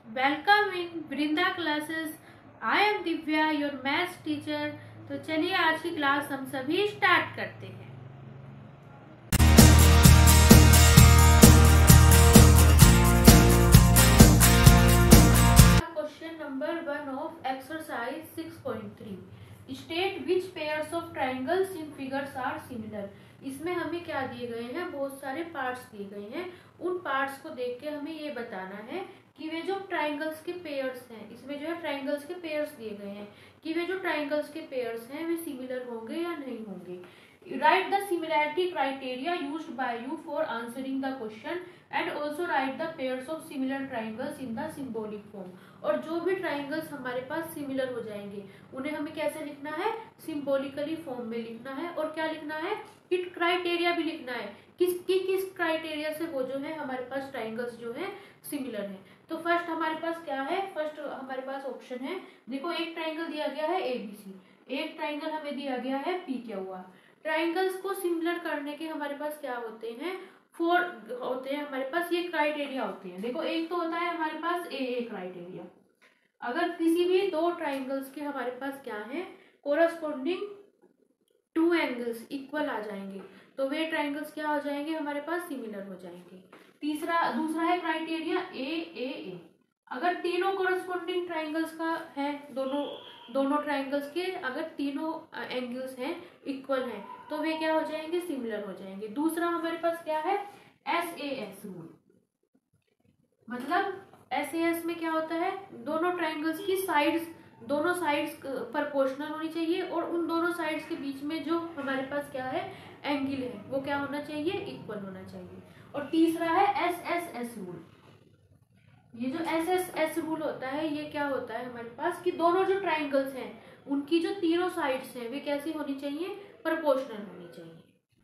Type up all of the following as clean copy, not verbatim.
Welcome in Vrinda classes. I am Divya, your maths teacher. तो चलिए आज की क्लास हम सभी स्टार्ट करते हैं। Question number 1 of exercise 6.3, state which pairs of triangles in figures are similar. इसमें हमें क्या दिए गए हैं, बहुत सारे पार्ट्स दिए गए हैं। उन पार्ट्स को देख के हमें ये बताना है कि वे जो ट्राइंगल्स के पेयर्स हैं, इसमें जो है ट्राइंगल्स के पेयर्स दिए गए हैं कि वे जो ट्राइंगल्स के पेयर्स हैं वे सिमिलर होंगे या नहीं होंगे। Right the similarity criteria used by you for answering the question and also right the pairs of similar triangles in the symbolic form. और जो भी ट्राइंगल्स हमारे पास सिमिलर हो जाएंगे उन्हें हमें कैसे लिखना है, सिंबॉलिकली फॉर्म में लिखना है। और क्या लिखना है कि क्राइटेरिया भी लिखना है, किस क्राइटेरिया से वो जो है हमारे पास ट्राइंगल्स जो है सिमिलर है। तो फर्स्ट हमारे पास क्या है, फर्स्ट हमारे पास ऑप्शन है, देखो एक ट्राइंगल दिया गया है ABC, एक ट्राइंगल हमें दिया गया है PQR। ट्राइंगल्स को सिमिलर करने के हमारे पास क्या होते हैं, 4 होते हैं हमारे पास, ये क्राइटेरिया होते हैं। देखो एक तो होता है हमारे पास AA क्राइटेरिया। अगर किसी भी दो ट्राइंगल्स के हमारे पास क्या है, कोरस्पोंडिंग 2 एंगल्स इक्वल आ जाएंगे तो वे ट्राइंगल्स क्या हो जाएंगे, हमारे पास सिमिलर हो जाएंगे। दूसरा है क्राइटेरिया AAA। अगर तीनों कोरस्पोंडिंग ट्राइंगल्स का है, दोनों ट्राइंगल्स के अगर तीनों एंगल्स हैं इक्वल हैं तो वे क्या हो जाएंगे, सिमिलर हो जाएंगे। दूसरा हमारे पास क्या है, SAS रूल। मतलब SAS में क्या होता है, दोनों ट्राइंगल्स की दोनों साइड्स प्रोपोर्शनल होनी चाहिए और उन दोनों साइड्स के बीच में जो हमारे पास क्या है एंगल है वो क्या होना चाहिए, इक्वल होना चाहिए। और तीसरा है SSS रूल। ये जो SSS रूल होता है ये क्या होता है हमारे पास कि दोनों जो ट्राइंगल्स हैं उनकी जो तीनों साइड्स हैं वे कैसी होनी चाहिए, प्रोपोर्शनल होनी चाहिए।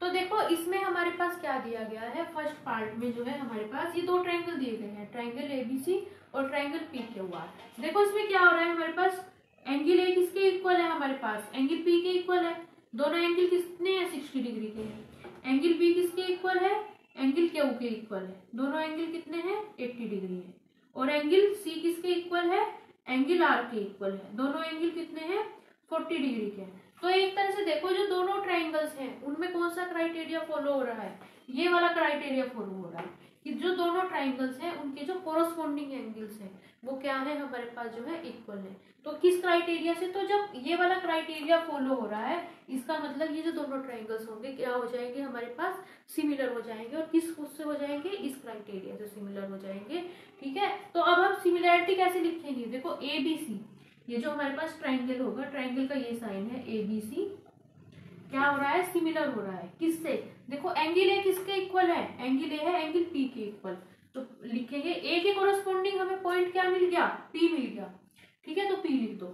तो देखो इसमें हमारे पास क्या दिया गया है, फर्स्ट पार्ट में जो है हमारे पास ये दो ट्राइंगल दिए गए हैं, ट्राइंगल ABC और ट्राइंगल PQR। देखो इसमें क्या हो रहा है, हमारे पास एंगल A किसके इक्वल है, हमारे पास एंगल P के इक्वल है। दोनों एंगल कितने हैं, 60 डिग्री के हैं। एंगल B किसके इक्वल है, एंगल Q के इक्वल है। दोनों एंगल कितने हैं, 80 डिग्री है। और एंगल C किसके इक्वल है, एंगल R के इक्वल है। दोनों एंगल कितने हैं, 40 डिग्री के हैं। तो एक तरह से देखो जो दोनों ट्राइंगल्स हैं उनमें कौन सा क्राइटेरिया फॉलो हो रहा है, ये वाला क्राइटेरिया फॉलो हो रहा है कि जो दोनों ट्राइंगल्स हैं उनके जो कोरस्पोंडिंग एंगल्स हैं वो क्या है, हमारे पास जो है इक्वल है। तो किस क्राइटेरिया से, तो जब ये वाला क्राइटेरिया फॉलो हो रहा है इसका मतलब ये जो दोनों ट्राइंगल्स होंगे क्या हो जाएंगे, हमारे पास सिमिलर हो जाएंगे। और किस उससे हो जाएंगे, इस क्राइटेरिया से सिमिलर हो जाएंगे। ठीक है, तो अब हम सिमिलैरिटी कैसे लिखेंगे, देखो ABC, ये जो हमारे पास ट्राइंगल होगा, ट्राइंगल का ये साइन है ABC, क्या हो रहा है, सिमिलर हो रहा है किससे, देखो एंगल A किसके इक्वल है, एंगल A है एंगल P के इक्वल। तो लिखेंगे A के कोरस्पोंडिंग हमें पॉइंट क्या मिल गया, P मिल गया। ठीक है, तो P लिख दो।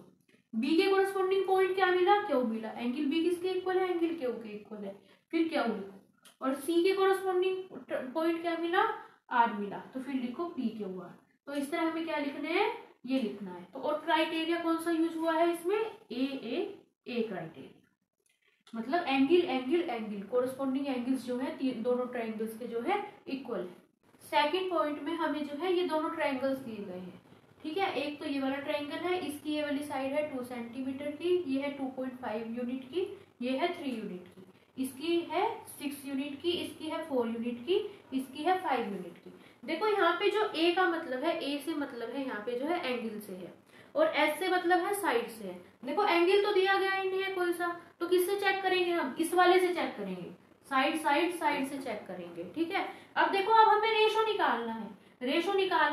B के कोरस्पोंडिंग पॉइंट क्या मिला, Q मिला। एंगल B किसके इक्वल है, एंगल Q के इक्वल है, फिर Q लिखो। और C के कोरस्पोंडिंग पॉइंट क्या मिला, R मिला, तो फिर लिखो PQR। तो इस तरह हमें क्या लिखना है, ये लिखना है। तो और क्राइटेरिया कौन सा यूज हुआ है इसमें, AA क्राइटेरिया। मतलब एंगल कोरस्पोंडिंग एंगल्स जो है दोनों ट्राइंगल्स के जो है इक्वल है। सेकंड पॉइंट में हमें जो है ये दोनों ट्राइंगल्स दिए गए हैं। ठीक है, एक तो ये वाला ट्राइंगल है, इसकी ये वाली साइड है 2 सेंटीमीटर की, ये है 2.5 यूनिट की, ये है 3 यूनिट की, इसकी है 6 यूनिट की, इसकी है 4 यूनिट की, इसकी है 5 यूनिट की। देखो यहाँ पे जो A का मतलब है, A से मतलब है यहाँ पे जो है एंगल से है, और S से मतलब है साइड से है। देखो एंगल तो दिया गया ही नहीं है कोई सा, तो किससे चेक करेंगे हम, इस वाले से चेक करेंगे, साइड से चेक करेंगे। ठीक है, अब देखो अब हमें रेशो निकालना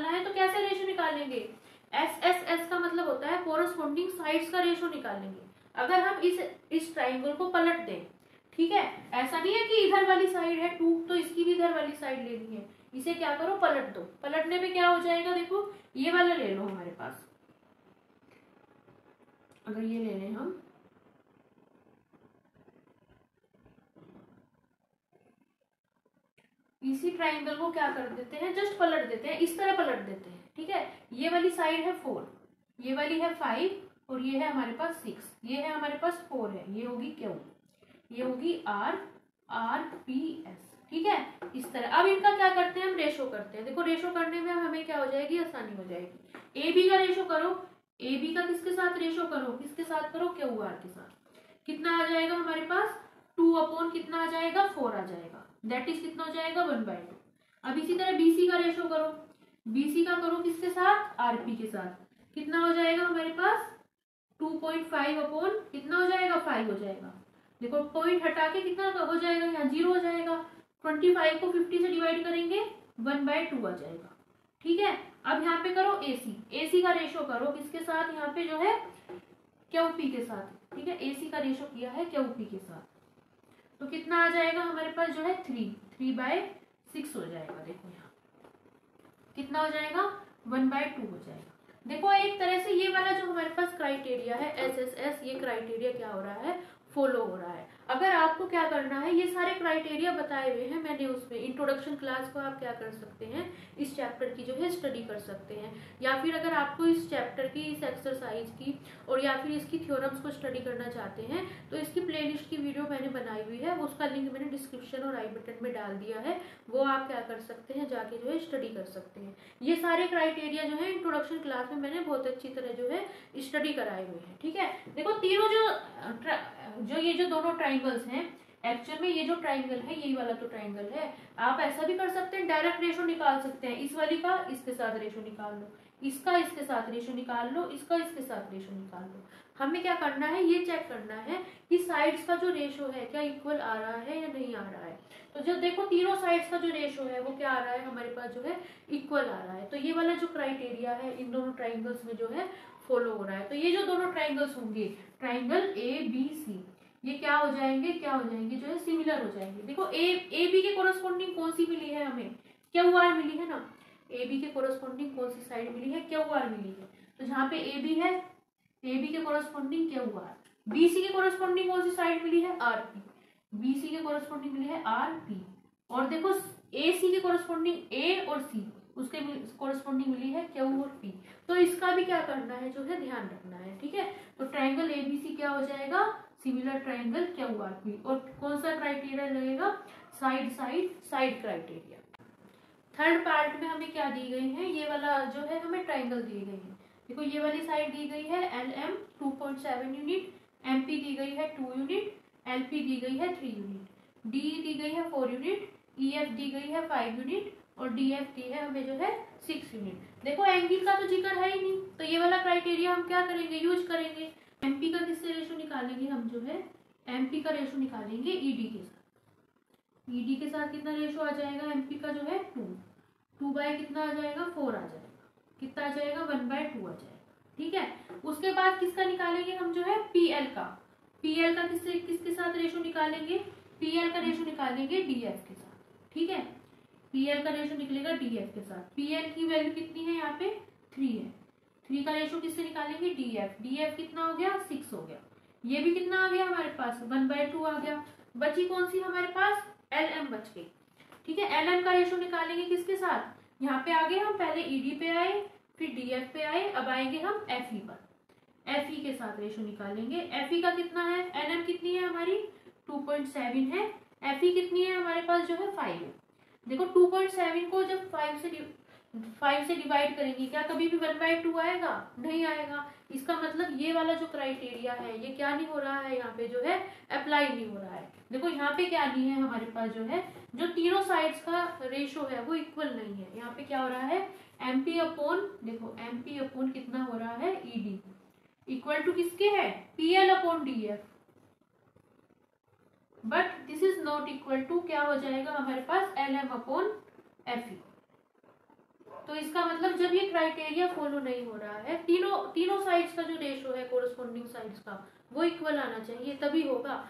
है, तो कैसे रेशो निकालेंगे, SSS का मतलब होता है कोरस्पोंडिंग साइड्स का रेशो निकालेंगे। अगर हम इस ट्राइंगल को पलट दें, ठीक है, ऐसा नहीं है कि इधर वाली साइड है 2 तो इसकी भी इधर वाली साइड लेनी है, इसे क्या करो, पलट दो। पलटने पे क्या हो जाएगा, देखो ये वाला ले लो हमारे पास, अगर ये ले लें हम, इसी ट्राइंगल को क्या कर देते हैं, जस्ट पलट देते हैं, इस तरह पलट देते हैं। ठीक है, ये वाली साइड है 4, ये वाली है 5 और ये है हमारे पास 6, ये है हमारे पास 4 है, ये होगी Q, ये होगी R, RPS। ठीक है, इस तरह। अब इनका क्या करते हैं, हम रेशो करते हैं। देखो रेशो करने में हमें क्या हो जाएगी, आसानी हो जाएगी। ए बी का रेशो करो, ए बी का किसके साथ रेशो करो, किसके साथ करो, क्यू आर के साथ। कितना आ जाएगा हमारे पास, 2 अपॉन कितना आ जाएगा, 4 आ जाएगा, दैट इज कितना हो जाएगा, 1/2। अब इसी तरह बीसी का रेशो करो, बीसी का करो किसके साथ, आरपी के साथ। कितना हो जाएगा हमारे पास, 2.5 अपॉन कितना हो जाएगा, 5 हो जाएगा। देखो पॉइंट हटा के कितना हो जाएगा, यहाँ 0 हो जाएगा। 25 को 50 से डिवाइड करेंगे, 1/2 आ जाएगा। ठीक है, अब यहाँ पे करो एसी, एसी का रेशो करो किसके साथ, यहाँ पे जो है क्यूपी के साथ। ठीक है, एसी का रेशो किया है क्यूपी के साथ, तो कितना आ जाएगा हमारे पास जो है 3/6 हो जाएगा। देखो यहाँ कितना हो जाएगा, 1/2 हो जाएगा। देखो एक तरह से ये वाला जो हमारे पास क्राइटेरिया है एसएसएस, ये क्राइटेरिया क्या हो रहा है, फॉलो हो रहा है। अगर आपको क्या करना है, ये सारे क्राइटेरिया बताए हुए हैं मैंने उसमें इंट्रोडक्शन क्लास को, आप क्या कर सकते हैं, इस चैप्टर की जो है स्टडी कर सकते हैं। या फिर अगर आपको इस चैप्टर की, इस एक्सरसाइज की और या फिर इसकी थ्योरम्स को स्टडी करना चाहते हैं तो इसकी प्लेलिस्ट की वीडियो मैंने बनाई हुई है, उसका लिंक मैंने डिस्क्रिप्शन और आई बटन में डाल दिया है, वो आप क्या कर सकते हैं, जाके जो है स्टडी कर सकते हैं। ये सारे क्राइटेरिया जो है इंट्रोडक्शन क्लास में मैंने बहुत अच्छी तरह जो है स्टडी कराए हुए हैं। ठीक है, देखो तीनों जो ये जो दोनों ट्राइंगल्स हैं, एक्चुअल में ये जो ट्राइंगल है, यही वाला तो ट्राइंगल है, आप ऐसा भी कर सकते हैं, डायरेक्ट रेशो निकाल सकते हैं। इस वाली का इसके साथ रेशो निकाल लो, इसका इसके साथ रेशो निकाल लो, इसका इसके साथ रेशो निकाल लो। हमें क्या करना है, ये चेक करना है कि साइड्स का जो रेशो है क्या इक्वल आ रहा है या नहीं आ रहा है। तो जो देखो तीनों साइड्स का जो रेशो है वो क्या आ रहा है हमारे पास जो है इक्वल आ रहा है। तो ये वाला जो क्राइटेरिया है इन दोनों ट्राइंगल्स में जो है फॉलो हो रहा है। तो ये जो दोनों ट्राइंगल्स होंगे, ट्राइंगल ए बी सी, ये क्या हो जाएंगे, क्या हो जाएंगे, जो है सिमिलर हो जाएंगे। देखो ए बी के कोरस्पॉन्डिंग कौन सी मिली है हमें, क्यू आर मिली है ना। ए बी के कोरस्पॉन्डिंग कौन सी साइड मिली है, क्यू आर मिली है। तो जहाँ पे ए बी है, ए बी के corresponding Q R. B C के कोरस्पॉन्डिंग कौन सी साइड मिली है, आर पी। बी सी के कोरस्पॉन्डिंग मिली है आर पी। और देखो ए सी के कोरस्पॉन्डिंग ए और सी, उसके कोरस्पॉन्डिंग मिली है क्यू और पी। तो इसका भी क्या करना है, जो है ध्यान रखना है। ठीक है, तो ट्राइंगल एबीसी क्या हो जाएगा, similar triangle Q R P. और कौन सा क्राइटेरिया लगेगा, side side side criteria. Third part में हमें क्या दी गई है, ये वाला जो है हमें ट्राइंगल दिए गए हैं। देखो ये वाली साइड दी गई है L M 2.7 unit, M P दी गई है 2 यूनिट, एल पी दी गई है 3 यूनिट, डी दी गई है 4 यूनिट, ई एफ दी गई है 5 यूनिट और डी एफ दी है हमें जो है 6 यूनिट। देखो एंगल का तो जिक्र है ही नहीं, तो ये वाला क्राइटेरिया हम क्या करेंगे, यूज करेंगे। एमपी का किससे रेशो निकालेंगे, हम जो है एमपी का रेशो निकालेंगे ईडी के साथ। ईडी के साथ कितना रेशो आ जाएगा, एमपी का जो है 2 बाय कितना आ जाएगा, 4 आ जाएगा। कितना आ जाएगा, 1/2 आ जाएगा। ठीक है, उसके बाद किसका निकालेंगे हम, जो है पीएल का। पीएल का किसके साथ रेशो निकालेंगे, पीएल का रेशो निकालेंगे डीएफ के साथ। ठीक है, पीएल का रेशो निकलेगा डीएफ के साथ। पीएल की वैल्यू कितनी है, यहाँ पे 3 है। 3 का रेशो किससे निकालेंगे, डीएफ। डीएफ कितना हो गया, 6 हो गया। ये भी कितना आ गया हमारे पास, 1/2 आ गया। बची कौन सी हमारे पास, एल एम बच गई। ठीक है, एल एम का रेशो निकालेंगे किसके साथ, यहाँ पे आगे हम पहले ईडी पे आए, फिर डीएफ पे आए, अब आएंगे हम एफई पर। एफई के साथ रेशो निकालेंगे। एफई का कितना है, एल एम कितनी है हमारी 2.7 है, एफई कितनी है हमारे पास जो है 5 है। देखो 2.7 को जब 5 से डिवाइड करेंगे, क्या कभी भी 1/2 आएगा, नहीं आएगा। इसका मतलब ये वाला जो क्राइटेरिया है ये क्या नहीं हो रहा है, यहाँ पे जो है अप्लाई नहीं हो रहा है। देखो यहाँ पे क्या नहीं है हमारे पास, जो है जो तीनों साइड्स का रेशो है वो इक्वल नहीं है। यहाँ पे क्या हो रहा है, एमपी अपॉन, देखो एमपी अपॉन कितना हो रहा है, ईडी इक्वल टू किसके है, PL upon DF. But this is not equal to, क्या हो जाएगा हमारे पास, L M upon F E. तो इसका मतलब जब ये क्राइटेरिया फॉलो नहीं हो रहा है, तीनों साइड्स का जो रेशो है कोरस्पॉन्डिंग साइड्स का वो इक्वल आना चाहिए, तभी होगा।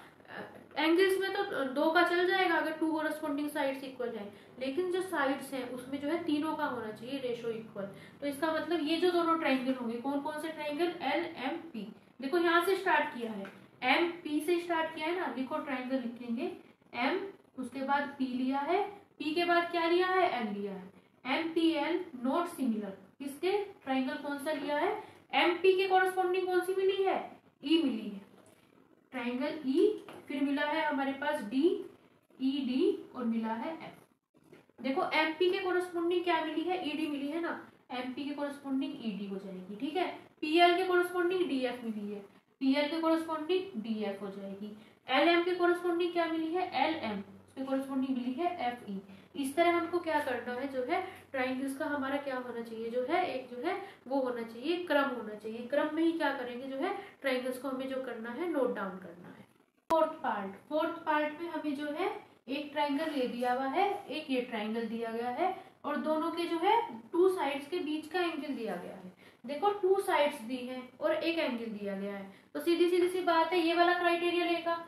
एंगल्स में तो 2 का चल जाएगा अगर 2 कोरस्पॉन्डिंग साइड्स इक्वल है, लेकिन जो साइड्स हैं उसमें जो है तीनों का होना चाहिए रेशो इक्वल। तो इसका मतलब ये जो दोनों ट्राइंगल होंगे, कौन कौन से ट्राइंगल, एल एम पी। देखो यहाँ से स्टार्ट किया है, एम पी से स्टार्ट किया है ना, लिखो ट्राइंगल लिखेंगे एम, उसके बाद पी लिया है, पी के बाद क्या लिया है, एल लिया है। M P L not similar, किसके, ट्राइंगल कौन सा लिया है, एम पी के कॉरस्पॉन्डिंग कौन सी मिली है, ई मिली है, ट्राइंगल ई। फिर मिला है हमारे पास डी, ED और मिला है F। देखो MP के कोरस्पोंडिंग क्या मिली है, ED मिली है ना, MP के कोरस्पोंडिंग ED हो जाएगी, ठीक है। PL के कोरस्पोंडिंग DF मिली है, PL के कोरस्पोंडिंग DF हो जाएगी। LM के कोरस्पोंडिंग क्या मिली है, LM, उसके कोरस्पोंडिंग मिली है FE। इस तरह हमको क्या करना है, जो है ट्राइंगल्स का हमारा क्या होना चाहिए, जो है एक जो है वो होना चाहिए, क्रम होना चाहिए। क्रम में ही क्या करेंगे, जो है ट्राइंगल्स को हमें जो करना है नोट डाउन करना है। फोर्थ पार्ट में हमें जो है एक ट्राइंगल ले दिया हुआ है, एक ये ट्राइंगल दिया गया है और दोनों के जो है टू साइड्स के बीच का एंगल दिया गया है। देखो टू साइड्स दी है और एक एंगल दिया गया है, तो सीधी सीधी सी बात है ये वाला क्राइटेरिया लेगा,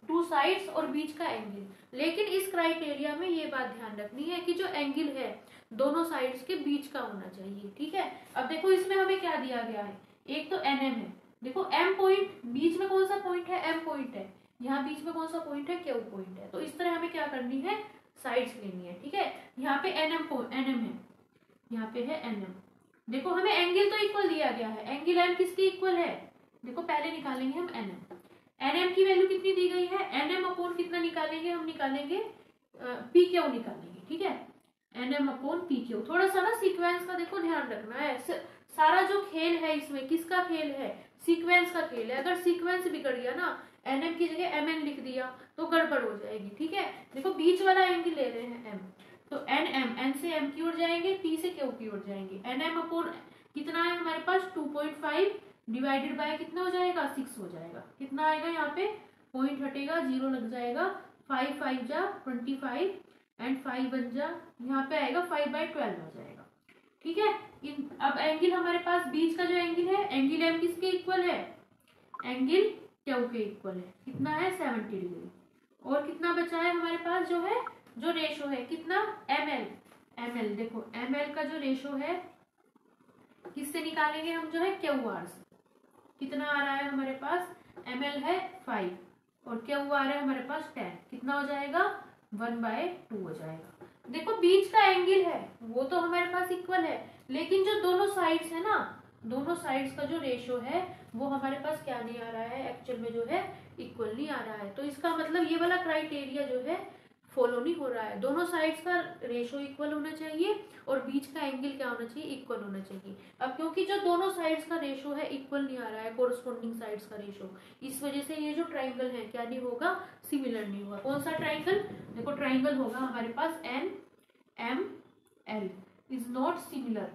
टू साइड्स और बीच का एंगल। लेकिन इस क्राइटेरिया में ये बात ध्यान रखनी है कि जो एंगल है दोनों साइड्स के बीच का होना चाहिए, ठीक है। अब देखो इसमें हमें क्या दिया गया है, एक तो NM है, देखो M पॉइंट, बीच में कौन सा पॉइंट है, M पॉइंट है, यहाँ बीच में कौन सा पॉइंट है, Q पॉइंट है। तो इस तरह हमें क्या करनी है, साइड्स लेनी है, ठीक है। यहाँ पे NM है, यहाँ पे है NM। देखो हमें एंगल तो इक्वल दिया गया है, एंगल M किसकी इक्वल है, देखो पहले निकालेंगे हम NM की वैल्यू कितनी दी गई है, NM अपॉन कितना निकालेंगे, हम निकालेंगे PQ निकालेंगे, ठीक है। NM upon PQ। थोड़ा सा ना सीक्वेंस का देखो ध्यान रखना है, सारा जो खेल है इसमें किसका खेल है, सीक्वेंस का खेल है। अगर सीक्वेंस बिगड़ गया ना, NM की जगह MN लिख दिया तो गड़बड़ हो जाएगी, ठीक है। देखो बीच वाला एंगल ले रहे हैं M, तो NM, N से M की ओर जाएंगे, P से Q की ओर जाएंगे। NM अपॉन कितना है हमारे पास 2.5 डिवाइडेड बाय कितना हो जाएगा, 6 हो जाएगा। कितना आएगा, यहाँ पे पॉइंट हटेगा, 0 लग जाएगा, 5 5 जा 25 एंड 5 बन जा, यहाँ पे आएगा 5/12 हो जाएगा, ठीक है। अब एंगल हमारे पास बीच का जो एंगल है, एंगल M किसके इक्वल है, एंगल Q के इक्वल है, कितना है 70 डिग्री। और कितना बचा है हमारे पास, जो है जो रेशो है कितना, ML। देखो ML का जो रेशो है किससे निकालेंगे हम, जो है QR से। कितना आ रहा है हमारे पास, ML है 5 और QR है हमारे पास 10, कितना हो जाएगा 1/2 हो जाएगा। देखो बीच का एंगल है वो तो हमारे पास इक्वल है, लेकिन जो दोनों साइड्स है ना, दोनों साइड्स का जो रेशो है वो हमारे पास क्या नहीं आ रहा है, एक्चुअल में जो है इक्वल नहीं आ रहा है। तो इसका मतलब ये वाला क्राइटेरिया जो है फॉलो नहीं हो रहा है। दोनों साइड्स का रेशो इक्वल होना चाहिए और बीच का एंगल क्या होना चाहिए, इक्वल होना चाहिए। अब क्योंकि जो दोनों साइड्स का रेशो है इक्वल नहीं आ रहा है, कोरस्पोंडिंग साइड्स का रेशो, इस वजह से ये जो ट्राइंगल है क्या नहीं होगा, सिमिलर नहीं होगा। कौन सा ट्राइंगल, देखो ट्राइंगल होगा हमारे पास NML इज नॉट सिमिलर।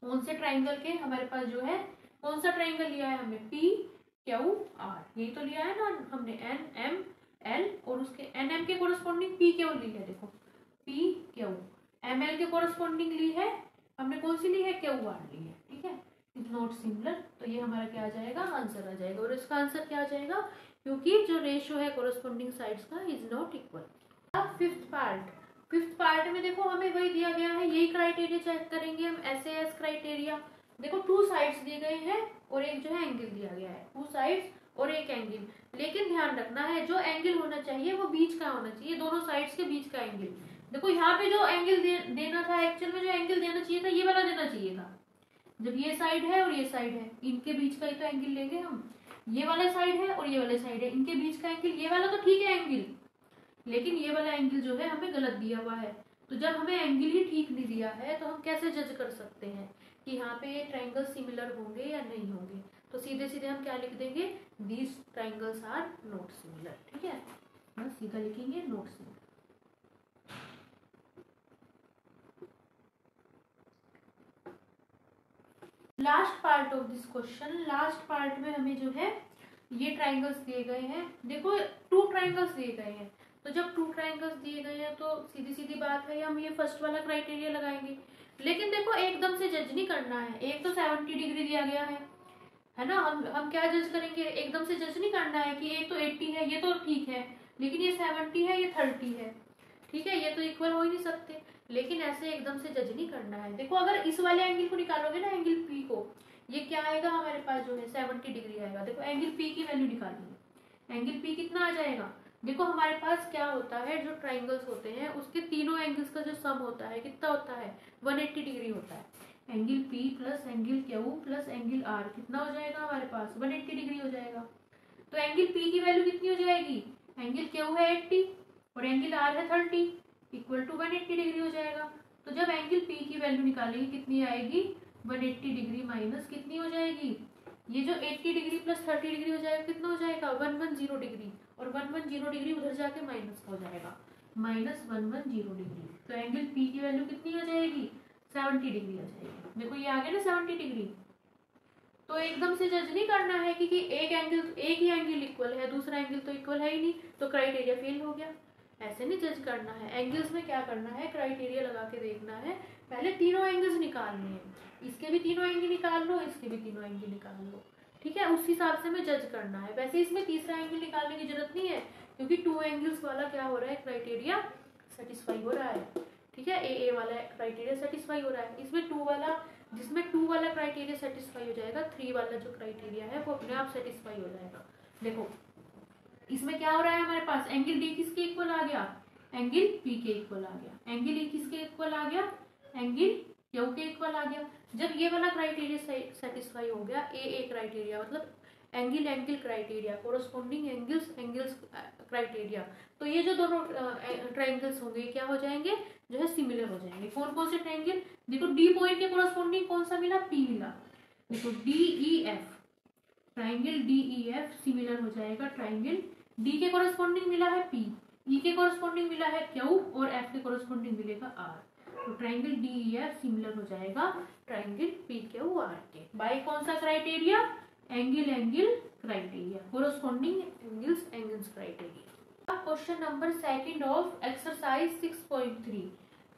कौन से ट्राइंगल के हमारे पास जो है, कौन सा ट्राइंगल लिया है हमने, PQR, यही तो लिया है ना हमने, NML और उसके NM के कोरस्पोंडिंग PQ ली है। देखो PQ, ML के कोरस्पोंडिंग ली है हमने, कौन सी ली है, QR ली है, ठीक है। इज नॉट सिमिलर, तो ये हमारा क्या आ जाएगा, आंसर आ जाएगा। और इसका आंसर क्या आ जाएगा, क्योंकि जो रेशो है कोरस्पोंडिंग साइड्स का इज नॉट इक्वल। अब फिफ्थ पार्ट में देखो हमें वही दिया गया है, यही क्राइटेरिया चेक करेंगे हम, SAS क्राइटेरिया। देखो टू साइड्स दिए गए हैं और एक जो है एंगल दिया गया है, टू साइड्स और एक एंगल। लेकिन ध्यान रखना है जो एंगल होना चाहिए वो बीच का होना चाहिए, दोनों साइड्स के बीच का एंगल। देखो यहाँ पे जो एंगल देना था, एक्चुअल में जो एंगल देना चाहिए था ये वाला देना चाहिए था। जब ये साइड है और ये साइड है, इनके बीच का ही तो एंगल लेंगे हम। ये वाला साइड है और ये वाले साइड है, इनके बीच का एंगल, ये वाला तो ठीक है एंगल, लेकिन ये वाला एंगल जो है हमें गलत दिया हुआ है। तो जब हमें एंगल ही ठीक नहीं दिया है तो हम कैसे जज कर सकते हैं कि यहाँ पे ये ट्राइंगल सिमिलर होंगे या नहीं होंगे। तो सीधे सीधे हम क्या लिख देंगे, these triangles are not similar, ठीक है, बस सीधा लिखेंगे not similar. Last part of this question, last part में हमें जो है ये ट्राइंगल्स दिए गए हैं। देखो टू ट्राइंगल्स दिए गए हैं, तो जब टू ट्राइंगल्स दिए गए हैं तो सीधी सीधी बात है हम ये फर्स्ट वाला क्राइटेरिया लगाएंगे। लेकिन देखो एकदम से जज नहीं करना है, एक तो 70 डिग्री दिया गया है ना, हम क्या जज करेंगे, एकदम से जज नहीं करना है कि एक तो 80 है ये तो ठीक है, लेकिन ये 70 है ये 30 है, ठीक है, ये तो इक्वल हो ही नहीं सकते। लेकिन ऐसे एकदम से जज नहीं करना है। देखो अगर इस वाले एंगल को निकालोगे ना, एंगल P को, ये क्या आएगा हमारे पास जो है 70 डिग्री आएगा। देखो एंगल P की वैल्यू निकालेंगे, एंगल P कितना आ जाएगा। देखो हमारे पास क्या होता है, जो ट्राइंगल्स होते हैं उसके तीनों एंगल्स का जो सम होता है कितना होता है, 180 डिग्री होता है। Angle P plus angle Q plus angle R कितना हो जाएगा हमारे पास, 180 डिग्री हो जाएगा। तो एंगल P की वैल्यू कितनी हो जाएगी, एंगल Q है 80 और एंगल आर है 30 इक्वल टू 180 डिग्री हो जाएगा। तो जब एंगल पी की वैल्यू निकालेंगे कितनी आएगी, 180 डिग्री माइनस कितनी हो जाएगी, ये जो 80 डिग्री प्लस 30 डिग्री हो जाएगा कितना हो जाएगा 110 डिग्री, और 110 डिग्री उधर जाके माइनस हो जाएगा, माइनस 110 डिग्री। तो एंगल पी की वैल्यू कितनी हो जाएगी 70 डिग्री आ जाएगी। देखो ये आ गया ना 70 डिग्री। तो एकदम से जज नहीं करना है कि एक ही एंगल इक्वल है, दूसरा एंगल तो इक्वल है ही नहीं, तो क्राइटेरिया फेल हो गया। ऐसे नहीं जज करना है। एंगल्स में क्या करना है, क्राइटेरिया लगा के देखना है, पहले तीनों एंगल्स निकालने हैं, इसके भी तीनों एंगल निकाल लो, इसके भी तीनों एंगल निकाल लो, ठीक है, उस हिसाब से हमें जज करना है। वैसे इसमें तीसरा एंगल निकालने की जरूरत नहीं है, क्योंकि 2 एंगल्स वाला क्या हो रहा है, क्राइटेरिया सेटिस्फाई हो रहा है, ठीक है, ए वाला क्राइटेरिया सेटिस्फाई हो रहा है। इसमें 2 वाला, जिसमें 2 वाला क्राइटेरिया सेटिस्फाई हो जाएगा, 3 वाला जो क्राइटेरिया है वो अपने आप सेटिस्फाई हो जाएगा। देखो इसमें क्या हो रहा है, हमारे पास एंगल डी किसके इक्वल आ गया, एंगल पी के इक्वल आ गया, एंगल ई किसके इक्वल आ गया, एंगल क्यू के इक्वल आ गया। जब ये वाला क्राइटेरिया सेटिस्फाई हो गया, ए क्राइटेरिया मतलब angle criteria, corresponding angles criteria, तो ये जो दोनों ट्रायंगल्स होंगे क्या हो जाएंगे, जो है सिमिलर हो जाएंगे। कौन कौन से ट्रायंगल, देखो डी पॉइंट के कोरस्पोंडिंग कौन सा मिला, पी मिला। देखो D E F, triangle D E F similar हो जाएगा ट्रायंगल डी के कोरस्पोंडिंग मिला है पी, ई के कोरस्पोंडिंग मिला है क्यू, और एफ के कोरस्पोंडिंग मिलेगा आर। तो triangle D E F similar हो जाएगा ट्रायंगल पी क्यू आर के, बाय कौन सा criteria, angle criteria, corresponding angles criteria. Question number 2 of exercise 6.3,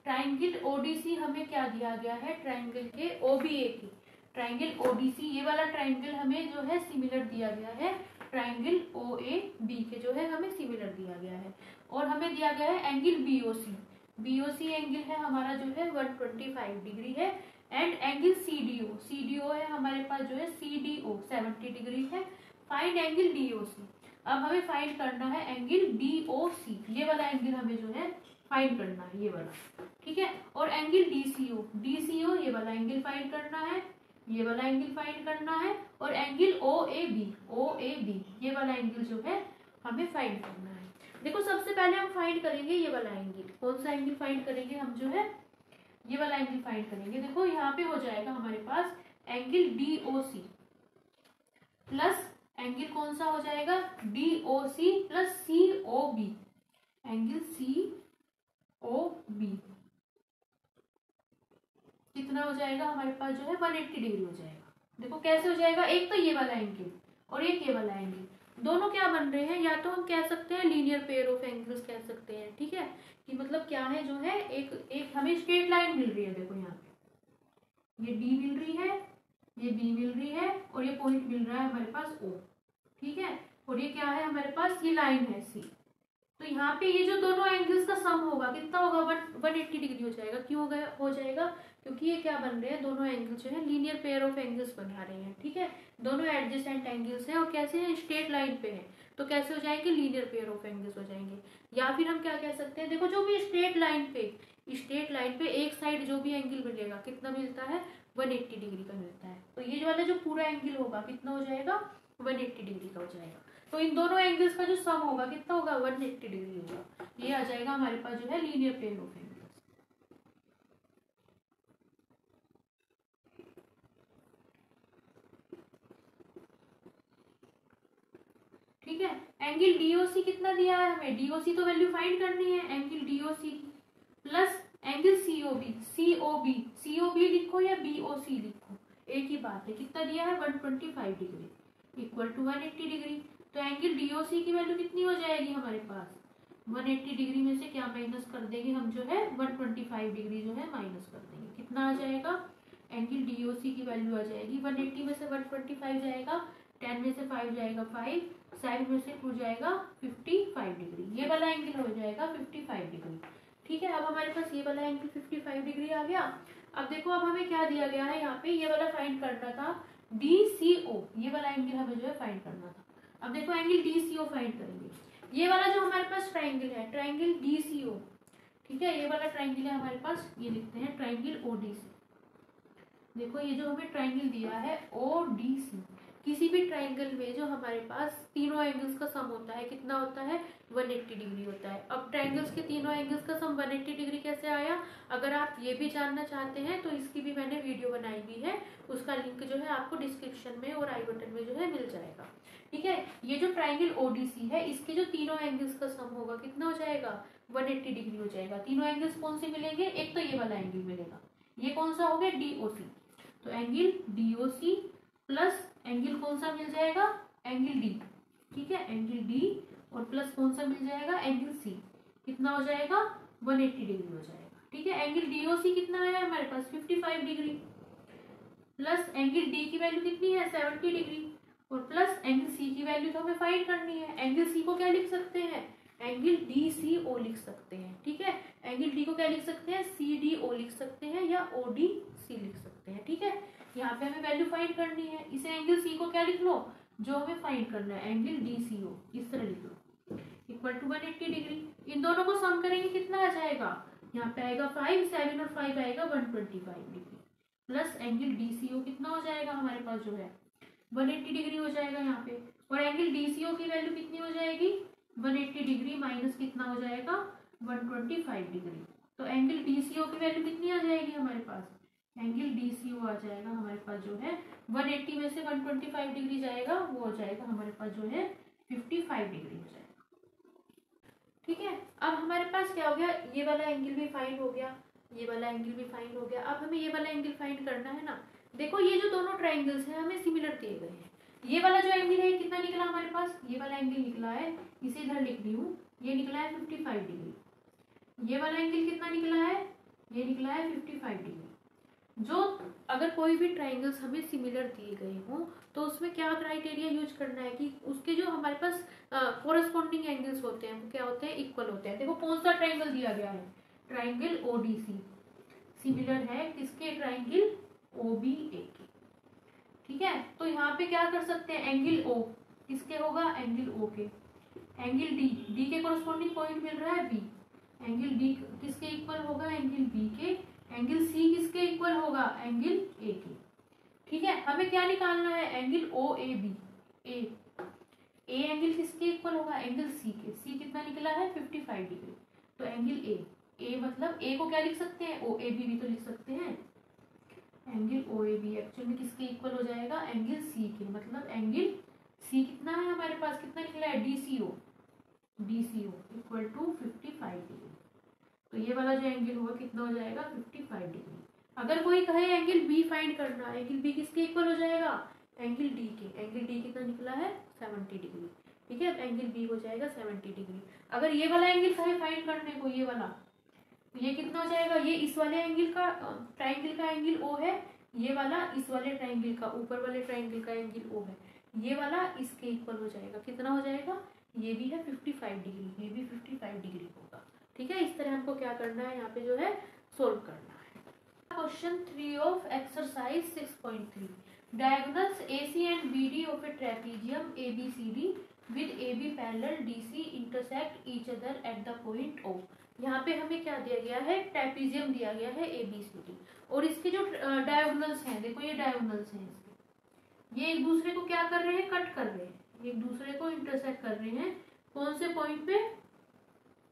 triangle ODC हमें क्या दिया गया है, ट्रायंगल के ओबीए की, ट्रायंगल ओडीसी ये वाला ट्रायंगल हमें जो है सिमिलर दिया गया है ट्रायंगल ओए बी के, जो है हमें सिमिलर दिया गया है। और हमें दिया गया है एंगल बीओसी, बीओसी एंगल है हमारा जो है 125 डिग्री है, एंड एंगल सीडीओ, सीडीओ है हमारे पास जो है सीडीओ 70 डिग्री है। फाइंड एंगल डीओसी, अब हमें फाइंड करना है एंगल बीओसी, ये वाला एंगल हमें जो है फाइंड करना है, ये वाला, ठीक है। और एंगल डीसीओ, डीसीओ ये वाला एंगल फाइंड करना है, ये वाला एंगल फाइंड करना है। और एंगल ओएबी, ओएबी ये वाला एंगल जो है हमें फाइंड करना है। देखो सबसे पहले हम फाइंड करेंगे ये वाला एंगल, कौन सा एंगल फाइंड करेंगे हम, जो है ये वाला एंगल फाइंड करेंगे। देखो यहाँ पे हो जाएगा हमारे पास एंगल डीओसी प्लस एंगल कौन सा हो जाएगा, DOC plus COB, angle COB कितना हो जाएगा हमारे पास जो है 180 डिग्री हो जाएगा। देखो कैसे हो जाएगा, एक तो ये वाला एंगल और एक ये वाला एंगल, दोनों क्या बन रहे हैं, या तो हम कह सकते हैं लीनियर पेयर ऑफ एंगल्स कह सकते हैं, ठीक है, कि मतलब क्या है जो है एक हमें स्ट्रेट लाइन मिल रही है। देखो यहाँ पे ये डी मिल रही है, ये बी मिल रही है, और ये पॉइंट मिल रहा है हमारे पास ओ, ठीक है, और ये क्या है हमारे पास, ये लाइन है सी। तो यहाँ पे ये जो दोनों एंगल्स का सम होगा कितना होगा, 180 डिग्री हो जाएगा। क्यों हो जाएगा, क्योंकि ये क्या बन रहे हैं, दोनों एंगल्स जो है लीनियर पेयर ऑफ एंगल्स बना रहे हैं, ठीक है, दोनों एडजेसेंट एंगल्स हैं और कैसे हैं, स्ट्रेट लाइन पे हैं, तो कैसे हो जाएंगे, लीनियर पेयर ऑफ एंगल्स हो जाएंगे। या फिर हम क्या कह सकते हैं, देखो जो भी स्ट्रेट लाइन पे एक साइड जो भी एंगल मिलेगा कितना मिलता है, 180 डिग्री का मिलता है। तो ये वाला जो पूरा एंगल होगा कितना हो जाएगा, 180 डिग्री का हो जाएगा। तो इन दोनों एंगल्स का जो सम होगा कितना होगा, 180 डिग्री होगा। ये आ जाएगा हमारे पास जो है लीनियर पेयर ऑफ एंगल्स। ठीक है, एंगल डीओसी कितना दिया है हमें, डीओसी तो वैल्यू फाइंड करनी है, angle DOC plus angle COB, COB लिखो या बीओसी लिखो, एक ही बात है, कितना दिया है 125 डिग्री इक्वल टू 180 डिग्री। तो एंगल डीओसी की वैल्यू कितनी हो जाएगी हमारे पास, 180 डिग्री में से क्या माइनस कर देंगे हम, जो है 125 डिग्री जो है माइनस कर देंगे, कितना आ जाएगा, एंगल डीओसी की वैल्यू आ जाएगी 180 में से 125 जाएगा, 10 में से 5 जाएगा 5, 7 में से 2 जाएगा 55 डिग्री, ये वाला एंगल हो जाएगा 55 डिग्री। ठीक है, अब हमारे पास ये वाला एंगल 55 डिग्री आ गया। अब देखो अब हमें क्या दिया गया है यहाँ पे, ये वाला फाइंड करना था DCO, ये वाला एंगल हमें जो है फाइंड करना था। अब देखो एंगल DCO फाइंड करेंगे, ये वाला जो हमारे पास ट्राइंगल है, ट्राइंगल DCO, ठीक है, ये वाला ट्राइंगल है हमारे पास, ये लिखते हैं ट्राइंगल ODC। देखो ये जो हमें ट्राइंगल दिया है ODC, किसी भी ट्राइंगल में जो हमारे पास तीनों एंगल्स का सम होता है कितना होता है 180 डिग्री होता है। अब ट्राइंगल्स के तीनों एंगल्स का सम 180 डिग्री कैसे आया, अगर आप ये भी जानना चाहते हैं तो इसकी भी मैंने वीडियो बनाई हुई है, उसका लिंक जो है आपको डिस्क्रिप्शन में और आई बटन में जो है मिल जाएगा। ठीक है, ये जो ट्राइंगल ओडीसी है इसके जो तीनों एंगल्स का सम होगा कितना हो जाएगा 180 डिग्री हो जाएगा। तीनों एंगल्स कौन से मिलेंगे, एक तो ये वाला एंगल मिलेगा, ये कौन सा हो गया डीओसी, तो एंगल डीओसी प्लस एंगल कौन सा मिल जाएगा एंगल डी। ठीक है, एंगल डी और प्लस कौन सा मिल जाएगा एंगल सी, कितना हो जाएगा 180 डिग्री हो जाएगा। ठीक है, एंगल डीओसी कितना आया हमारे पास 55 डिग्री, प्लस एंगल डी की वैल्यू कितनी है 70 डिग्री, और प्लस एंगल सी की वैल्यू तो हमें फाइंड करनी है। एंगल सी को क्या लिख सकते हैं, एंगल डी सी ओ लिख सकते हैं। ठीक है, एंगल डी को क्या लिख सकते हैं सी डी ओ लिख सकते हैं या ओ डी सी लिख सकते हैं। ठीक है, यहाँ पे हमें वैल्यू फाइंड करनी है, इसे एंगल सी को क्या लिख लो जो हमें फाइंड करना है एंगल डी सी ओ, इस तरह लिख लो इक्वल टू 180 डिग्री। इन दोनों को सम करेंगे कितना आ जाएगा, यहाँ पे आएगा 5, 7 और 5 आएगा 125 degree, plus angle D C O कितना हो जाएगा हमारे पास जो है 180 डिग्री हो जाएगा यहाँ पे, और एंगल डी सी ओ की वैल्यू कितनी हो जाएगी 180 डिग्री माइनस कितना हो जाएगा 125 डिग्री। तो एंगल डी सी ओ की वैल्यू कितनी आ जाएगी हमारे पास, एंगल डी सी ओ आ जाएगा हमारे पास जो है 180 में से 125 डिग्री जाएगा वो हो जाएगा हमारे पास जो है 55 डिग्री हो जाएगा। ठीक है, अब हमारे पास क्या हो गया, ये वाला एंगल भी फाइंड हो गया, ये वाला एंगल भी फाइंड हो गया। अब हमें ये वाला एंगल फाइंड करना है ना। देखो ये जो दोनों ट्राइंगल्स हैं हमें सिमिलर दिए गए हैं। ये वाला जो एंगल है कितना निकला हमारे पास, ये वाला एंगल निकला है, इसे इधर लिख रही हूँ, ये निकला है 55 डिग्री। ये वाला एंगल कितना निकला है, ये निकला है 55 डिग्री। जो अगर कोई भी ट्राइंगल्स हमें सिमिलर दिए गए हों तो उसमें क्या क्राइटेरिया यूज करना है कि उसके जो हमारे पास कोरेस्पॉन्डिंग एंगल्स होते हैं वो क्या होते हैं इक्वल होते हैं। देखो कौन सा ट्राइंगल दिया गया है, ट्राइंगल ओडीसी सिमिलर है किसके, ट्राइंगल ओबीए के। ठीक है, तो यहाँ पे क्या कर सकते हैं, एंगल ओ किसके होगा, एंगल ओ के, एंगल डी, डी के कोरेस्पॉन्डिंग पॉइंट मिल रहा है बी, एंगल डी किसके इक्वल होगा, एंगल बी के, एंगल सी किसके इक्वल होगा, एंगल ए के। ठीक है, हमें क्या निकालना है, angle O A B, A angle किसके इक्वल होगा, एंगल सी के, सी कितना निकला है 55 डिग्री, तो एंगल ए मतलब ए को क्या लिख सकते हैं, ओ ए बी भी तो लिख सकते हैं, angle O A B actual में किसके इक्वल हो जाएगा, एंगल सी के, मतलब एंगल सी कितना है हमारे पास, कितना निकला है डीसीओ इक्वल टू 55 डिग्री। तो ये वाला जो एंगल होगा कितना हो जाएगा 55 डिग्री। अगर कोई कहे एंगल बी फाइंड करना है, एंगल बी किसके इक्वल हो जाएगा, एंगल डी के, एंगल डी कितना निकला है 70 डिग्री। ठीक है, एंगल बी हो जाएगा 70 डिग्री। अगर ये वाला एंगल कहे फाइंड करने को, ये वाला, तो ये कितना हो जाएगा, ये इस वाले एंगल का ट्राइंगल का एंगल ओ है, ये वाला इस वाले ट्राइंगल का, ऊपर वाले ट्राइंगल का एंगल ओ है, ये वाला इसके इक्वल हो जाएगा, कितना हो जाएगा, ये भी है 55 डिग्री, ये भी 55 डिग्री होगा। ठीक है, इस तरह हमको क्या करना है यहाँ पे जो है सोल्व करना है। Question 3 of exercise 6.3, diagonals AC and BD of a trapezium ABCD with AB parallel DC intersect each other at the point O। यहाँ पे हमें क्या दिया गया है, ट्रेपीजियम दिया गया है ABCD, और इसके जो डायगोनल्स हैं, देखो ये डायगोनल्स हैं इसके, ये एक दूसरे को क्या कर रहे हैं, कट कर रहे हैं, एक दूसरे को इंटरसेक्ट कर रहे हैं, कौन से पॉइंट पे,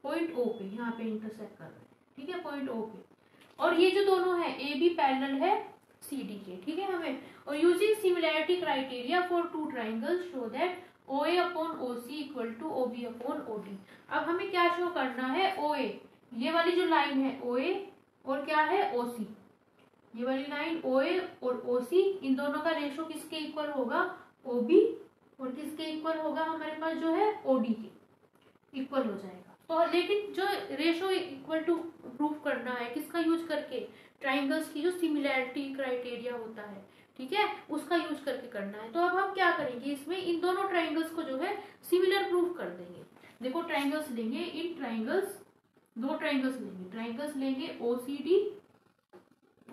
पॉइंट ओ पे, यहाँ पे इंटरसेक्ट कर रहे हैं। ठीक है, पॉइंट ओ पे, और ये जो दोनों है ए बी पैरेलल है सी डी के। ठीक है, हमें और using similarity criteria for two triangles show that O A upon O C equal to O B upon O D. अब हमें क्या शो करना है, ओ ए, ये वाली जो लाइन है ओ ए, और क्या है ओ सी, ये वाली लाइन ओ ए और ओ सी, इन दोनों का रेशो किसके इक्वल होगा, ओ बी, और किसके इक्वल होगा हमारे पास जो है ओ डी के इक्वल हो जाएगा। तो लेकिन जो रेशो इक्वल टू प्रूव करना है किसका यूज करके, ट्राइंगल्स की जो सिमिलैरिटी क्राइटेरिया होता है, ठीक है, उसका यूज करके करना है। तो अब हम क्या करेंगे, इसमें इन दोनों ट्राइंगल्स को जो है सिमिलर प्रूव कर देंगे। देखो ट्राइंगल्स लेंगे, इन ट्राइंगल्स, दो ट्राइंगल्स लेंगे, ट्राइंगल्स लेंगे OCD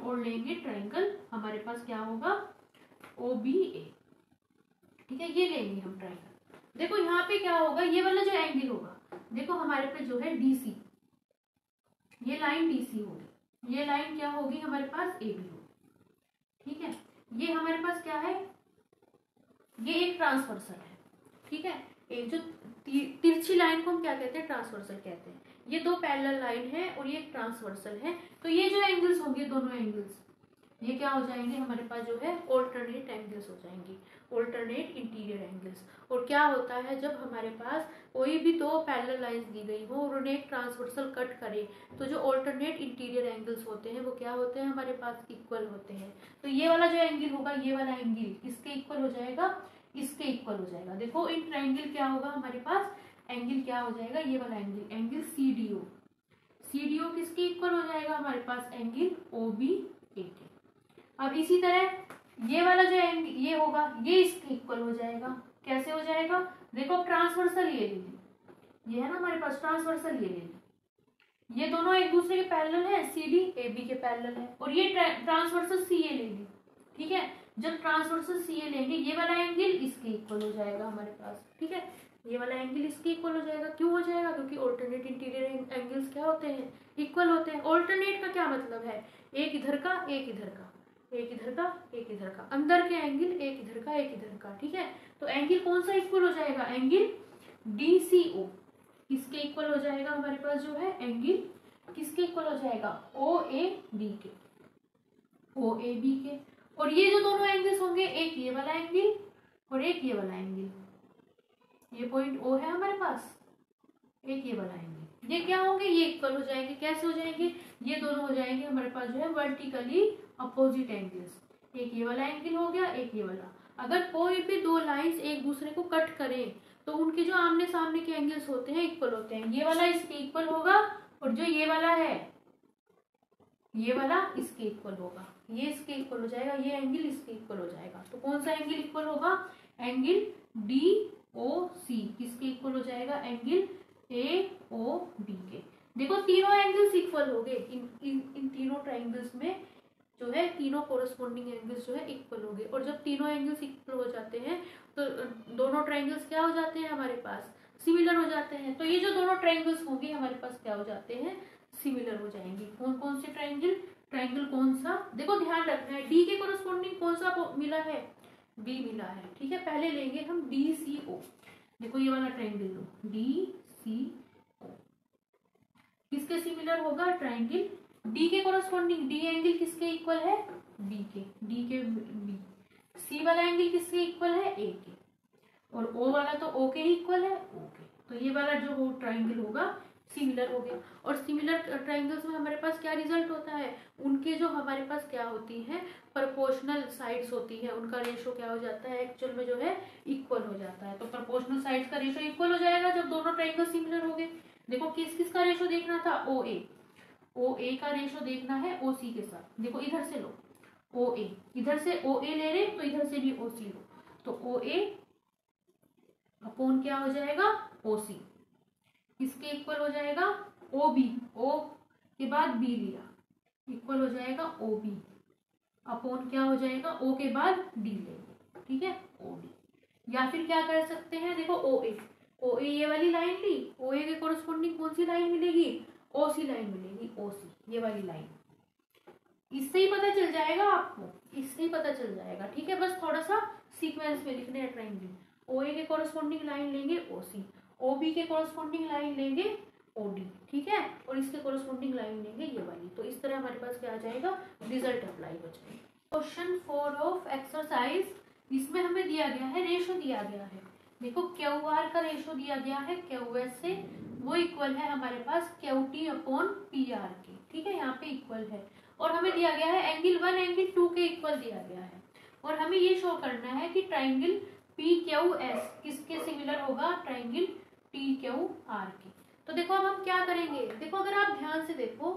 और लेंगे ट्राइंगल हमारे पास क्या होगा OBA। ठीक है, ये लेंगे हम ट्राइंगल। देखो यहाँ पे क्या होगा, ये वाला जो एंगल होगा, देखो हमारे पे जो है DC, ये लाइन DC होगी, ये लाइन क्या होगी हमारे पास AB होगी। ठीक है, ये हमारे पास क्या है ये एक ट्रांसवर्सल है, ठीक है। एक जो तिरछी लाइन को हम क्या कहते हैं, ट्रांसवर्सल कहते हैं। ये दो पैरेलल लाइन है और ये एक ट्रांसवर्सल है। तो ये जो एंगल्स होंगे, दोनों एंगल्स, ये क्या हो जाएंगे हमारे पास जो है ऑल्टरनेट एंगल्स हो जाएंगे, ऑल्टरनेट इंटीरियर एंगल्स। और क्या होता है, जब हमारे पास कोई भी दो पैरेलल लाइंस दी गई हो और उन्हें एक ट्रांसवर्सल कट करे, तो जो ऑल्टरनेट इंटीरियर एंगल्स होते हैं वो क्या होते हैं हमारे पास, इक्वल होते हैं। तो ये वाला जो एंगल होगा, ये वाला एंगल किसके इक्वल हो जाएगा, इसके इक्वल हो जाएगा। देखो इन ट्रायंगल क्या होगा हमारे पास, एंगल क्या हो जाएगा, ये वाला एंगल, एंगल CDO, CDO किसके इक्वल हो जाएगा हमारे पास, एंगल OBA के। अब इसी तरह ये वाला जो एंगल ये होगा, ये इसके इक्वल हो जाएगा। कैसे हो जाएगा, देखो ट्रांसवर्सल ये ले ली, ये है ना हमारे पास ट्रांसवर्सल, ये ले ली, ये दोनों एक दूसरे के पैरेलल है, CD AB के पैरेलल है। और ये ट्रांसवर्सल CA ले ली, ठीक है। जब ट्रांसवर्सल CA लेंगे, ये वाला एंगल इसके इक्वल हो जाएगा हमारे पास, ठीक है। ये वाला एंगल इसके इक्वल हो जाएगा। क्यों हो जाएगा, क्योंकि ऑल्टरनेट इंटीरियर एंगल्स क्या होते हैं, इक्वल होते हैं। ऑल्टरनेट का क्या मतलब है, एक इधर का एक इधर का, एक इधर का एक इधर का, अंदर के एंगल एक इधर का एक इधर का, ठीक है। तो एंगल कौन सा इक्वल हो जाएगा, एंगल DCO किसके इक्वल हो जाएगा हमारे पास जो है, एंगल किसके इक्वल हो जाएगा, OAB के, OAB के। और ये जो दोनों एंगल्स होंगे, एक ये वाला एंगल और एक ये वाला एंगल, ये पॉइंट O है हमारे पास, एक ये वाला एंगल, ये क्या होंगे, ये इक्वल हो जाएंगे। कैसे हो जाएंगे, ये दोनों हो जाएंगे हमारे पास जो है वर्टिकली अपोजिट एंगल्स। एक ये वाला एंगल हो गया, एक ये वाला। अगर कोई भी दो लाइंस एक दूसरे को कट करें तो उनके जो आमने सामने के एंगल्स होते हैं इक्वल होते हैं। ये वाला इसके इक्वल होगा और जो ये वाला है, ये वाला इसके इक्वल होगा, ये इसके इक्वल हो जाएगा, ये एंगल इसके इक्वल हो जाएगा। तो कौन सा एंगल इक्वल होगा, एंगल DOC किसके इक्वल हो जाएगा, एंगल AOB के। देखो तीनों एंगल्स इक्वल हो गए, इन तीनों ट्रायंगल्स में जो है तीनों कोरस्पॉन्डिंग एंगल्स जो है इक्वल हो गए। और जब तीनों एंगल्स इक्वल हो जाते हैं तो दोनों ट्रायंगल्स क्या हो जाते हैं हमारे पास, सिमिलर हो जाते हैं। तो ये जो दोनों ट्रायंगल्स होंगे हमारे पास क्या हो जाते हैं, सिमिलर हो जाएंगे। कौन कौन से ट्रायंगल, ट्रायंगल कौन सा, देखो ध्यान रखना है, डी के कोरस्पॉन्डिंग कौन सा मिला है, बी मिला है, ठीक है। पहले लेंगे हम DCO, देखो ये वाला ट्रायंगल लो, DCO किसके सिमिलर होगा, ट्रायंगल डी के कोरस्पॉन्डिंग, डी एंगल किसके इक्वल है, बी के, डी के बी। सी वाला एंगल किसके इक्वल है, ए के। और ओ वाला तो ओ के ही इक्वल है, ओ के। तो ये वाला जो वो ट्रायंगल होगा सिमिलर हो गया। और सिमिलर ट्रायंगल्स में हमारे पास क्या रिजल्ट होता है, उनके जो हमारे पास क्या होती है, प्रोपोर्शनल साइड्स होती है, उनका रेशो क्या हो जाता है, एक्चुअल में जो है इक्वल हो जाता है। तो प्रोपोर्शनल साइड्स का रेशो इक्वल हो जाएगा जब दोनों ट्रायंगल सिमिलर हो गए। देखो किस किस का रेशो देखना था, OA का रेशो देखना है OC के साथ। देखो इधर से लो OA, इधर से OA ले रहे तो इधर से भी OC लो, तो OA अपॉन क्या हो जाएगा, OC इसके इक्वल हो जाएगा OB, O के बाद B लिया, इक्वल हो जाएगा OB अपॉन क्या हो जाएगा, O के बाद D लेंगे, ठीक है, OD। या फिर क्या कर सकते हैं, देखो OA ये वाली लाइन ली, OA के कोरस्पॉन्डिंग कौन सी लाइन मिलेगी, OC लाइन मिलेगी, OC ये वाली लाइन। इससे ही पता चल जाएगा आपको, इससे ही पता चल जाएगा, ठीक है। बस थोड़ा सा सीक्वेंस में लिखने हैं ट्रायंगल। OA के कोरस्पॉन्डिंग लाइन लेंगे OC, OB के कोरस्पॉन्डिंग लाइन लेंगे OD, ठीक है, और इसके कोरस्पॉन्डिंग लाइन लेंगे ये वाली। तो इस तरह हमारे पास क्या आ जाएगा, रिजल्ट अप्लाई हो जाएगा। क्वेश्चन 4 ऑफ एक्सरसाइज, इसमें हमें दिया गया है, रेशो दिया गया है। देखो QR का रेशो दिया गया है QS से, वो इक्वल है हमारे पास QT अपॉन PR के, ठीक है, यहाँ पे इक्वल है। और हमें दिया गया है एंगल 1 एंगल 2 के इक्वल दिया गया है। और हमें ये शो करना है कि ट्रायंगल PQS किसके सिमिलर होगा, ट्रायंगल TQR के। तो देखो अब हम क्या करेंगे, देखो अगर आप ध्यान से देखो,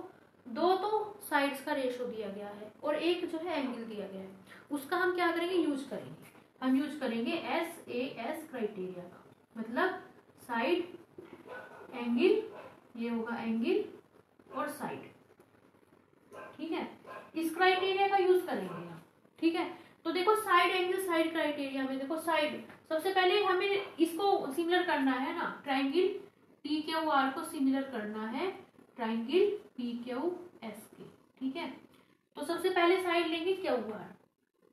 दो तो साइड्स का रेशो दिया गया है और एक जो है एंगल दिया गया है, उसका हम क्या करेंगे, यूज करेंगे। हम यूज करेंगे SAS क्राइटेरिया का, मतलब साइड एंगल, ये होगा एंगल और साइड, ठीक है, इस क्राइटेरिया का यूज करेंगे हम, ठीक है। तो देखो साइड एंगल साइड क्राइटेरिया में देखो साइड, सबसे पहले हमें इसको सिमिलर करना है ना, ट्रायंगल TQR को सिमिलर करना है ट्रायंगल PQS के, ठीक है। तो सबसे पहले साइड लेंगे QR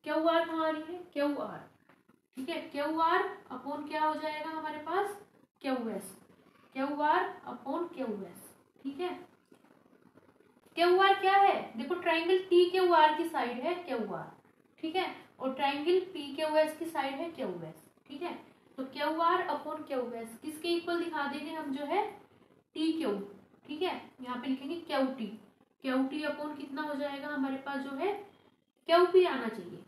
कहाँ आ रही है, QR ठीक है। क्यू आर अपॉन क्या हो जाएगा हमारे पास, Q S, Q R upon Q S. ठीक है, क्यू आर क्या है, देखो ट्राइंगल टी क्यू आर की साइड है क्यू आर, ठीक है, और ट्राइंगल पी क्यू एस की साइड है क्यू एस। ठीक है, तो Q R upon Q S किसके इक्वल दिखा देंगे हम, जो है टी क्यू। ठीक है, यहाँ पे लिखेंगे Q T, Q T upon कितना हो जाएगा हमारे पास, जो है क्यू पी आना चाहिए।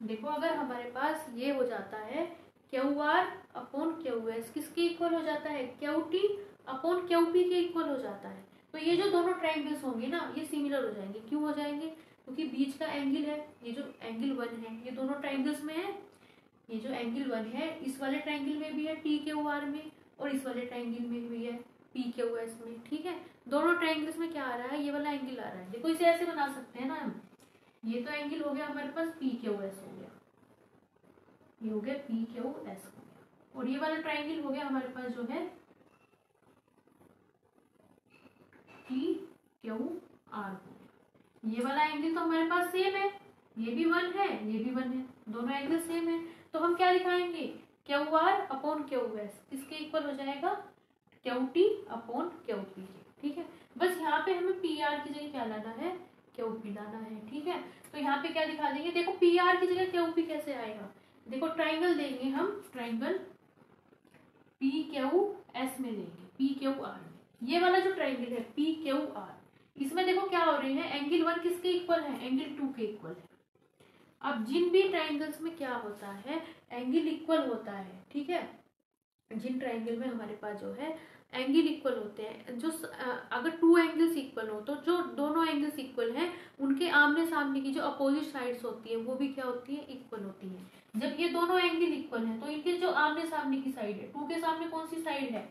देखो अगर हमारे पास ये हो जाता है Q R upon Q S किसके इक्वल हो जाता है, Q T upon Q P के इक्वल हो जाता है, तो ये जो दोनों ट्राइंगल्स होंगे ना ये सिमिलर हो जाएंगे। क्यों हो जाएंगे, क्योंकि बीच का एंगल है, ये जो एंगल 1 है ये दोनों ट्राइंगल्स में है, ये जो एंगल 1 है इस वाले ट्राइंगल में भी है टी क्यू आर में, और इस वाले ट्राइंगल में भी है पी क्यू एस में। ठीक है, दोनों ट्राइंगल्स में क्या आ रहा है, ये वाला एंगल आ रहा है। देखो इसे ऐसे बना सकते हैं ना हम, ये तो एंगल हो गया हमारे पास पी क्यू एस हो गया, ये हो गया पी क्यू एस हो गया, और ये वाला ट्राइंगल हो गया हमारे पास जो है टी क्यू आर हो गया। ये वाला एंगल तो हमारे पास सेम है, ये भी 1 है ये भी 1 है, दोनों एंगल सेम है, तो हम क्या दिखाएंगे, Q R upon Q S किसके इक्वल हो जाएगा, Q T upon Q P के। ठीक है, बस यहाँ पे हमें पी आर की जगह क्या लाना है, क्यू पी लाना है। ठीक है, तो यहाँ पे क्या दिखा देंगे, देखो पी आर की जगह क्यू पी कैसे आएगा, देखो ट्राइंगल देंगे हम, ट्राइंगल पी क्यू एस में देंगे, पी क्यू आर में, ये वाला जो ट्राइंगल है पी क्यू आर, इसमें देखो क्या हो रहे हैं, एंगल 1 किसके इक्वल है, एंगल 2 के इक्वल है। अब जिन भी ट्राइंगल्स में क्या होता है, एंगल इक्वल होता है। ठीक है, जिन ट्राइंगल में हमारे पास जो है एंगल इक्वल होते हैं, जो अगर 2 एंगल्स इक्वल हो तो जो दोनों एंगल्स इक्वल हैं उनके आमने सामने की जो अपोजिट साइड्स होती है वो भी क्या होती है, इक्वल होती है। जब ये दोनों एंगल इक्वल हैं तो इनके जो आमने सामने की साइड है, 2 के सामने कौन सी साइड है,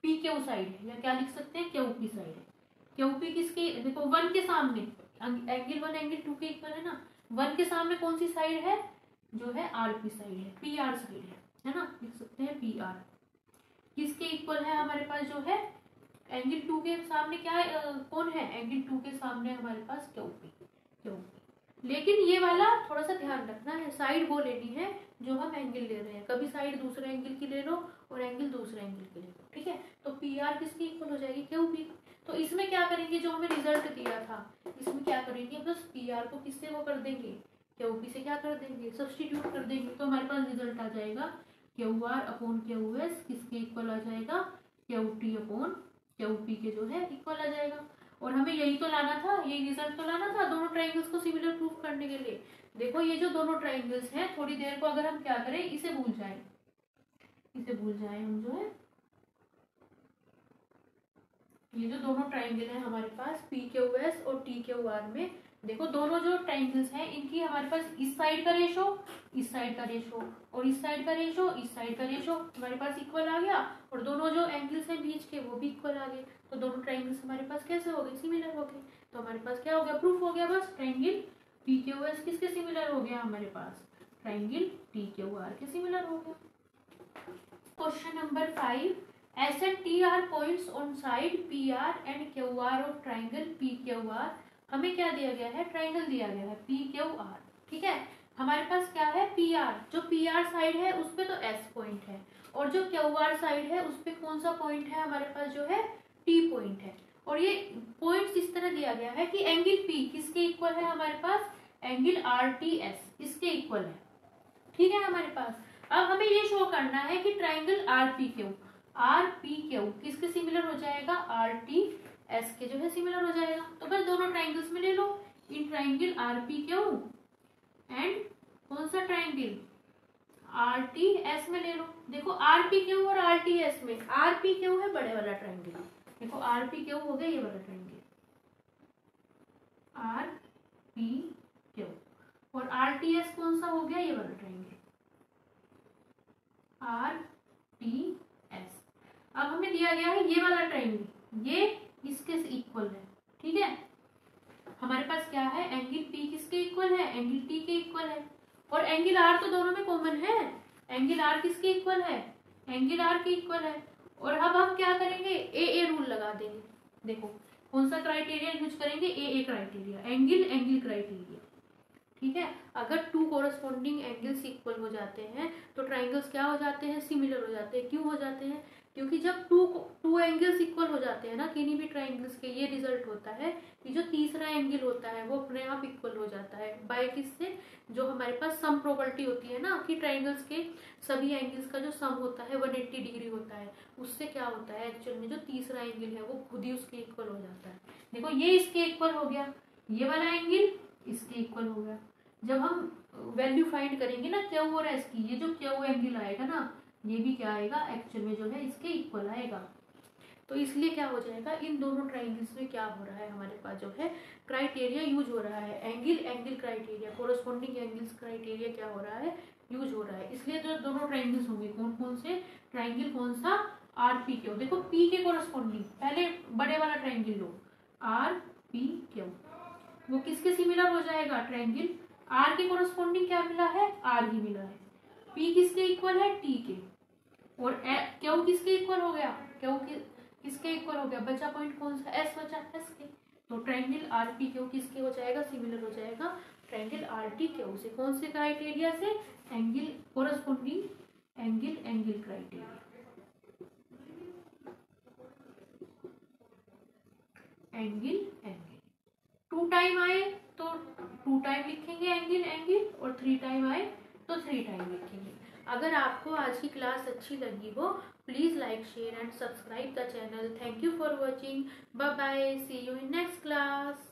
पी क्यू साइड है, या क्या लिख सकते हैं क्यू पी साइड है। क्यू पी किसके, देखो 1 के सामने एंगल 1 एंगल 2 के इक्वल है ना, 1 के सामने कौन सी साइड है, जो है आर पी साइड है, पी आर साइड है ना, लिख सकते हैं पी आर। किसके इक्वल है हमारे पास, जो है एंगल 2 के सामने क्या है, कौन है, एंगल 2 के सामने हमारे पास क्यू पी, क्यू पी। लेकिन ये वाला थोड़ा सा ध्यान रखना है, साइड वो लेनी है जो हम एंगल ले रहे हैं, कभी साइड दूसरे एंगल की ले लो और एंगल दूसरे एंगल की ले लो। ठीक है, तो पी आर किसकी इक्वल हो जाएगी, क्यू पी। तो इसमें क्या करेंगे, जो हमें रिजल्ट दिया था इसमें क्या करेंगे, बस पी आर को किससे वो कर देंगे, क्यू पी से क्या कर देंगे, सब्सटीट्यूट कर देंगे, तो हमारे पास रिजल्ट आ जाएगा Q R upon Q S किसके इक्वल आ जाएगा, Q T upon Q P के जो है इक्वल आ जाएगा। और हमें यही तो लाना था, यही रिजल्ट तो लाना था दोनों ट्राइंगल्स को सिमिलर प्रूफ करने के लिए। देखो ये जो दोनों ट्राइंगल्स हैं, थोड़ी देर को अगर हम क्या करें, इसे भूल जाएं, इसे भूल जाएं हम, जो है ये जो दोनों ट्राइंगल है हमारे पास पी क्यू एस और टी क्यू आर में, देखो दोनों जो ट्राइंगल्स हैं इनकी हमारे पास इस साइड का रेशो, इस साइड का रेशो, और इस साइड का रेशो, इस साइड का रेशो हमारे पास इक्वल आ गया, और दोनों जो एंगल्स हैं बीच के वो भी इक्वल आ गए, तो दोनों ट्राइंगल्स हमारे पास कैसे हो गए, सिमिलर हो गए। तो हमारे पास क्या हो गया, प्रूफ हो गया, बस ट्राइंगल पी क्यू एस किसके सिमिलर हो गया, हमारे पास ट्राइंगल टी क्यू आर के सिमिलर हो गया। Question number 5, S and T are points on side PR and QR of triangle PQR। हमें क्या दिया गया है, ट्राइंगल दिया गया है PQR। ठीक है, हमारे पास क्या है PR, जो PR साइड है उस पे तो S पॉइंट है, और जो QR साइड है उस पे कौन सा पॉइंट है हमारे पास, जो है T पॉइंट है। और ये पॉइंट्स इस तरह दिया गया है कि एंगल P किसके इक्वल है हमारे पास, एंगल RTS इसके इक्वल है। ठीक है हमारे पास, अब हमें ये शो करना है कि ट्राइंगल RPQ किसके सिमिलर हो जाएगा, RTS के जो है सिमिलर हो जाएगा। तो बस दोनों ट्राइंगल्स में ले लो, इन ट्राइंगल RPQ एंड कौन सा ट्राइंगल RTS में ले लो। देखो RPQ और RTS में, RPQ है बड़े वाला ट्राइंगल, देखो RPQ हो गया ये वाला ट्राइंगल RPQ, और RTS कौन सा हो गया, ये वाला ट्राइंगल RTS। अब हमें दिया गया है ये वाला ट्राइंगल, ये इसके इक्वल है। ठीक है, हमारे पास क्या है, एंगल P किसके इक्वल है, एंगल T के इक्वल है, और एंगल R तो दोनों में कॉमन है, एंगल R किसके इक्वल है, एंगल R के इक्वल है। और अब हम क्या करेंगे, ए रूल लगा देंगे। देखो कौन सा क्राइटेरिया यूज करेंगे, ए क्राइटेरिया, एंगल क्राइटेरिया। ठीक है। अगर टू कोरस्पॉन्डिंग एंगल्स इक्वल हो जाते हैं तो ट्राइंगल्स क्या हो जाते हैं, सिमिलर हो जाते हैं। क्यों हो जाते हैं, क्योंकि जब टू एंगल्स इक्वल हो जाते हैं ना किन्हीं भी ट्राइंगल्स के, ये रिजल्ट होता है कि जो तीसरा एंगल होता है वो अपने आप इक्वल हो जाता है। बाय किससे, जो हमारे पास सम प्रॉपर्टी होती है ना कि ट्राइंगल्स के सभी एंगल्स का जो सम होता है 180 डिग्री होता है, उससे क्या होता है एक्चुअल में जो तीसरा एंगल है वो खुद ही उसके इक्वल हो जाता है। देखो ये इसके इक्वल हो गया, ये वाला एंगल इसके इक्वल हो गया। जब हम वैल्यू फाइंड करेंगे ना क्यू और एस की, ये जो क्यू एंगल आएगा ना ये भी क्या आएगा एक्चुअल में जो है इसके इक्वल आएगा। तो इसलिए क्या हो जाएगा, इन दोनों ट्राइंगल्स में क्या हो रहा है, हमारे पास जो है क्राइटेरिया यूज हो रहा है, angle criteria, corresponding angles criteria क्या हो रहा है, यूज हो रहा है। इसलिए जो दोनों ट्राइंगल्स होंगे कौन कौन से, ट्राइंगल कौन सा, आर पी क्यू। देखो पी के कोरस्पॉन्डिंग पहले बड़े वाला ट्राइंगल लो, आर पी क्यू, वो किसके सिमिलर हो जाएगा, ट्राइंगल आर के कोरस्पॉन्डिंग क्या मिला है, आर ही मिला है। पी किसके इक्वल है, टी के, और क्यू किसके इक्वल हो गया, क्यू किसके इक्वल हो गया, बचा पॉइंट कौन सा, एस बचा, एस के। तो ट्राइंगल आर पी क्यू किसके हो जाएगा, सिमिलर हो जाएगा ट्राइंगल आर टी क्यू से। कौन से क्राइटेरिया से, angle corresponding angle criteria, angle two time आए तो टू टाइम लिखेंगे एंगल, और थ्री टाइम आए तो थ्री टाइम लिखेंगे। अगर आपको आज की क्लास अच्छी लगी हो please like share and subscribe the channel. Thank you for watching, bye bye, see you in next class.